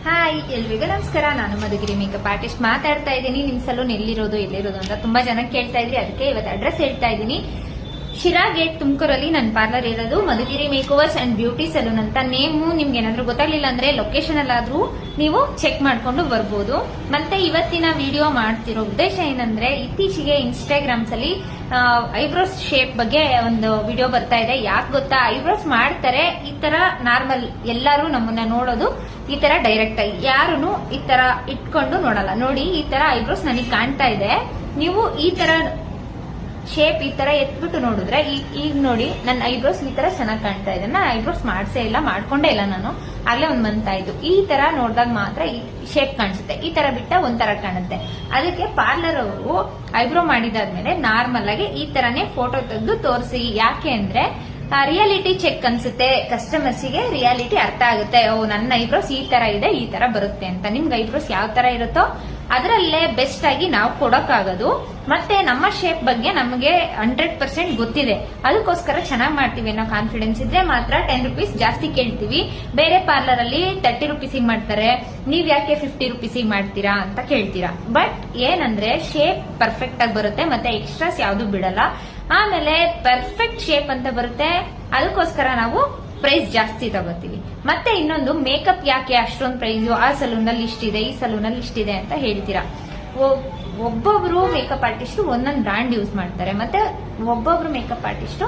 Hi, ಎಲ್ರಿಗೂ ನಮಸ್ಕಾರ. ನಾನು ಮಧುಗಿರಿ ಮೇಕಪ್ ಆರ್ಟಿಸ್ಟ್ ಮಾತಾಡ್ತಾ ಇದ್ದೀನಿ. ನಿಮ್ ಸಲೂನ್ ಎಲ್ಲಿರೋದು ಅಂತ ತುಂಬಾ ಜನ ಕೇಳ್ತಾ ಇದ್ರಿ. ಅದಕ್ಕೆ ಇವತ್ತು ಅಡ್ರೆಸ್ ಹೇಳ್ತಾ ಇದ್ದೀನಿ. ಶಿರಾ ಗೇಟ್, ತುಮಕೂರಲ್ಲಿ ನನ್ನ ಪಾರ್ಲರ್ ಇರೋದು Madhugiri makers and beauty salon ಅಂತ. ನೇಮು ನಿಮ್ಗೆ ಏನಾದ್ರೂ ಗೊತ್ತಾಗ್ಲಿಲ್ಲ ಅಂದ್ರೆ ಲೊಕೇಶನ್ ಅಲ್ಲಾದ್ರೂ ನೀವು ಚೆಕ್ ಮಾಡ್ಕೊಂಡು ಬರ್ಬೋದು. ಮತ್ತೆ ಇವತ್ತಿನ ವಿಡಿಯೋ ಮಾಡ್ತಿರೋ ಉದ್ದೇಶ ಏನಂದ್ರೆ, ಇತ್ತೀಚೆಗೆ ಇನ್ಸ್ಟಾಗ್ರಾಮ್ಸ್ ಅಲ್ಲಿ ಐಬ್ರೋಸ್ ಶೇಪ್ ಬಗ್ಗೆ ಒಂದು ವಿಡಿಯೋ ಬರ್ತಾ ಇದೆ. ಯಾಕೆ ಗೊತ್ತಾ, ಐಬ್ರೋಸ್ ಮಾಡ್ತಾರೆ ಈ ತರ ನಾರ್ಮಲ್, ಎಲ್ಲರೂ ನಮ್ಮನ್ನ ನೋಡೋದು ಈ ತರ ಡೈರೆಕ್ಟ್ ಆಗಿ, ಯಾರು ಈ ತರ ಇಟ್ಕೊಂಡು ನೋಡಲ್ಲ. ನೋಡಿ, ಈ ತರ ಐಬ್ರೋಸ್ ನನಗೆ ಕಾಣ್ತಾ ಇದೆ. ನೀವು ಈ ತರ ಶೇಪ್ ಈ ತರ ಎತ್ಬಿಟ್ಟು ನೋಡಿದ್ರೆ, ಈಗ ನೋಡಿ ನನ್ನ ಐಬ್ರೋಸ್ ಈ ತರ ಚೆನ್ನಾಗಿ ಕಾಣ್ತಾ ಇದೆ. ನಾನು ಐಬ್ರೋಸ್ ಮಾಡ್ಸೇ ಇಲ್ಲ, ಮಾಡ್ಕೊಂಡೇ ಇಲ್ಲ. ನಾನು ಆಗ್ಲೇ ಒಂದ್ ಮಂತ್ ಆಯ್ತು. ಈ ತರ ನೋಡಿದಾಗ ಮಾತ್ರ ಈ ಶೇಪ್ ಕಾಣಿಸುತ್ತೆ. ಈ ತರ ಬಿಟ್ಟ ಒಂಥರ ಕಾಣುತ್ತೆ. ಅದಕ್ಕೆ ಪಾರ್ಲರ್ ಅವರು ಐಬ್ರೋ ಮಾಡಿದಾದ್ಮೇಲೆ ನಾರ್ಮಲ್ ಆಗಿ ಈ ತರನೇ ಫೋಟೋ ತೆಗೆದು ತೋರಿಸಿ. ಯಾಕೆ ಅಂದ್ರೆ ರಿಯಾಲಿಟಿ ಚೆಕ್ ಅನ್ಸುತ್ತೆ, ಕಸ್ಟಮರ್ಸ್ಗೆ ರಿಯಾಲಿಟಿ ಅರ್ಥ ಆಗುತ್ತೆ. ನನ್ನ ಐಬ್ರೋಸ್ ಈ ತರ ಇದೆ, ಈ ತರ ಬರುತ್ತೆ ಅಂತ. ನಿಮ್ಗೆ ಐಬ್ರೋಸ್ ಯಾವ ತರ ಇರುತ್ತೋ ಅದರಲ್ಲೇ ಬೆಸ್ಟ್ ಆಗಿ ನಾವು ಕೊಡೋಕ್ಕಾಗೋದು. ಮತ್ತೆ ನಮ್ಮ ಶೇಪ್ ಬಗ್ಗೆ ನಮಗೆ 100% ಗೊತ್ತಿದೆ. ಅದಕ್ಕೋಸ್ಕರ ಚೆನ್ನಾಗಿ ಮಾಡ್ತೀವಿ ಅನ್ನೋ ಕಾನ್ಫಿಡೆನ್ಸ್ ಇದ್ರೆ ಮಾತ್ರ 10 ರೂಪೀಸ್ ಜಾಸ್ತಿ ಕೇಳ್ತೀವಿ. ಬೇರೆ ಪಾರ್ಲರ್ ಅಲ್ಲಿ 30 ರೂಪೀಸಿಗೆ ಮಾಡ್ತಾರೆ, ನೀವ್ ಯಾಕೆ 50 ರೂಪೀಸಿಗೆ ಮಾಡ್ತೀರಾ ಅಂತ ಕೇಳ್ತೀರಾ. ಬಟ್ ಏನಂದ್ರೆ ಶೇಪ್ ಪರ್ಫೆಕ್ಟ್ ಆಗಿ ಬರುತ್ತೆ, ಮತ್ತೆ ಎಕ್ಸ್ಟ್ರಾಸ್ ಯಾವ್ದು ಬಿಡಲ್ಲ. ಆಮೇಲೆ ಪರ್ಫೆಕ್ಟ್ ಶೇಪ್ ಅಂತ ಬರುತ್ತೆ. ಅದಕ್ಕೋಸ್ಕರ ನಾವು ಪ್ರೈಸ್ ಜಾಸ್ತಿ ತಗೋತೀವಿ. ಮತ್ತೆ ಇನ್ನೊಂದು, ಮೇಕಪ್ ಯಾಕೆ ಅಷ್ಟೊಂದು ಪ್ರೈಸ್, ಆ ಸಲೂನ್ ಅಲ್ಲಿ ಇಷ್ಟಿದೆ, ಈ ಸಲೂನ್ ಅಲ್ಲಿ ಇಷ್ಟಿದೆ ಅಂತ ಹೇಳ್ತೀರಾ. ಒಬ್ಬೊಬ್ರು ಮೇಕಪ್ ಆರ್ಟಿಸ್ಟ್ ಒಂದೊಂದು ಬ್ರಾಂಡ್ ಯೂಸ್ ಮಾಡ್ತಾರೆ. ಮತ್ತೆ ಒಬ್ಬೊಬ್ರು ಮೇಕಪ್ ಆರ್ಟಿಸ್ಟ್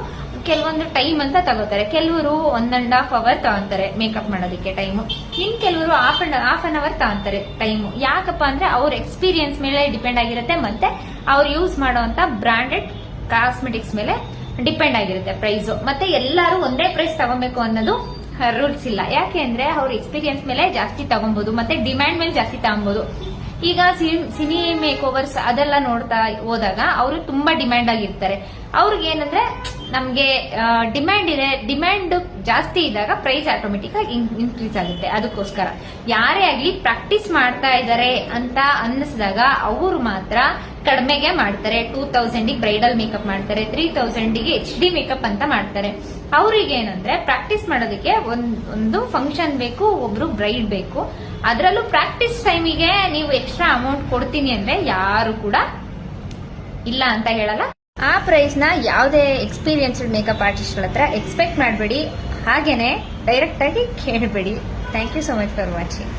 ಕೆಲವೊಂದು ಟೈಮ್ ಅಂತ ತಗೋತಾರೆ. ಕೆಲವರು 1.5 ಅವರ್ ತಗೊಂತಾರೆ ಮೇಕಪ್ ಮಾಡೋದಕ್ಕೆ ಟೈಮು. ಇನ್ ಕೆಲವರು ಹಾಫ್ ಅನ್ ಅವರ್ ತಗೊಂತಾರೆ ಟೈಮು. ಯಾಕಪ್ಪ ಅಂದ್ರೆ ಅವ್ರ ಎಕ್ಸ್ಪೀರಿಯನ್ಸ್ ಮೇಲೆ ಡಿಪೆಂಡ್ ಆಗಿರುತ್ತೆ. ಮತ್ತೆ ಅವ್ರು ಯೂಸ್ ಮಾಡುವಂತ ಬ್ರಾಂಡೆಡ್ ಕಾಸ್ಮೆಟಿಕ್ಸ್ ಮೇಲೆ ಡಿಪೆಂಡ್ ಆಗಿರುತ್ತೆ ಪ್ರೈಸ್. ಮತ್ತೆ ಎಲ್ಲರೂ ಒಂದೇ ಪ್ರೈಸ್ ತಗೊಬೇಕು ಅನ್ನೋದು ರೂಲ್ಸ್ ಇಲ್ಲ. ಯಾಕೆ ಅಂದ್ರೆ ಅವ್ರ ಎಕ್ಸ್ಪೀರಿಯನ್ಸ್ ಮೇಲೆ ಜಾಸ್ತಿ ತಗೊಬಹುದು, ಮತ್ತೆ ಡಿಮ್ಯಾಂಡ್ ಮೇಲೆ ಜಾಸ್ತಿ ತಗೊಬಹುದು. ಈಗ ಸಿನಿ ಮೇಕ್ ಓವರ್ಸ್ ಅದೆಲ್ಲ ನೋಡ್ತಾ ಹೋದಾಗ ಅವರು ತುಂಬಾ ಡಿಮ್ಯಾಂಡ್ ಆಗಿರ್ತಾರೆ. ಅವ್ರಿಗೆ ಏನಂದ್ರೆ, ನಮ್ಗೆ ಡಿಮ್ಯಾಂಡ್ ಇದೆ, ಡಿಮ್ಯಾಂಡ್ ಜಾಸ್ತಿ ಇದ್ದಾಗ ಪ್ರೈಸ್ ಆಟೋಮೆಟಿಕ್ ಆಗಿ ಇನ್ಕ್ರೀಸ್ ಆಗುತ್ತೆ. ಅದಕ್ಕೋಸ್ಕರ ಯಾರೇ ಆಗ್ಲಿ ಪ್ರಾಕ್ಟೀಸ್ ಮಾಡ್ತಾ ಇದಾರೆ ಅಂತ ಅನ್ನಿಸಿದಾಗ ಅವರು ಮಾತ್ರ ಕಡಿಮೆಗೆ ಮಾಡ್ತಾರೆ. 2000 ಬ್ರೈಡಲ್ ಮೇಕಪ್ ಮಾಡ್ತಾರೆ, 3000 HD ಮೇಕಪ್ ಅಂತ ಮಾಡ್ತಾರೆ. ಅವ್ರಿಗೆ ಏನಂದ್ರೆ ಪ್ರಾಕ್ಟೀಸ್ ಮಾಡೋದಕ್ಕೆ ಒಂದು ಫಂಕ್ಷನ್ ಬೇಕು, ಒಬ್ರು ಬ್ರೈಡ್ ಬೇಕು. ಅದರಲ್ಲೂ ಪ್ರಾಕ್ಟೀಸ್ ಟೈಮಿಗೆ ನೀವು ಎಕ್ಸ್ಟ್ರಾ ಅಮೌಂಟ್ ಕೊಡ್ತೀನಿ ಅಂದ್ರೆ ಯಾರು ಕೂಡ ಇಲ್ಲ ಅಂತ ಹೇಳಲ್ಲ. ಆ ಪ್ರೈಸ್ ನ ಯಾವುದೇ ಎಕ್ಸ್ಪೀರಿಯನ್ಸ್ಡ್ ಮೇಕಪ್ ಆರ್ಟಿಸ್ಟ್ಗಳ ಹತ್ರ ಎಕ್ಸ್ಪೆಕ್ಟ್ ಮಾಡಬೇಡಿ. ಹಾಗೇನೆ ಡೈರೆಕ್ಟ್ ಆಗಿ ಕೇಳಬೇಡಿ. Thank you so much for watching.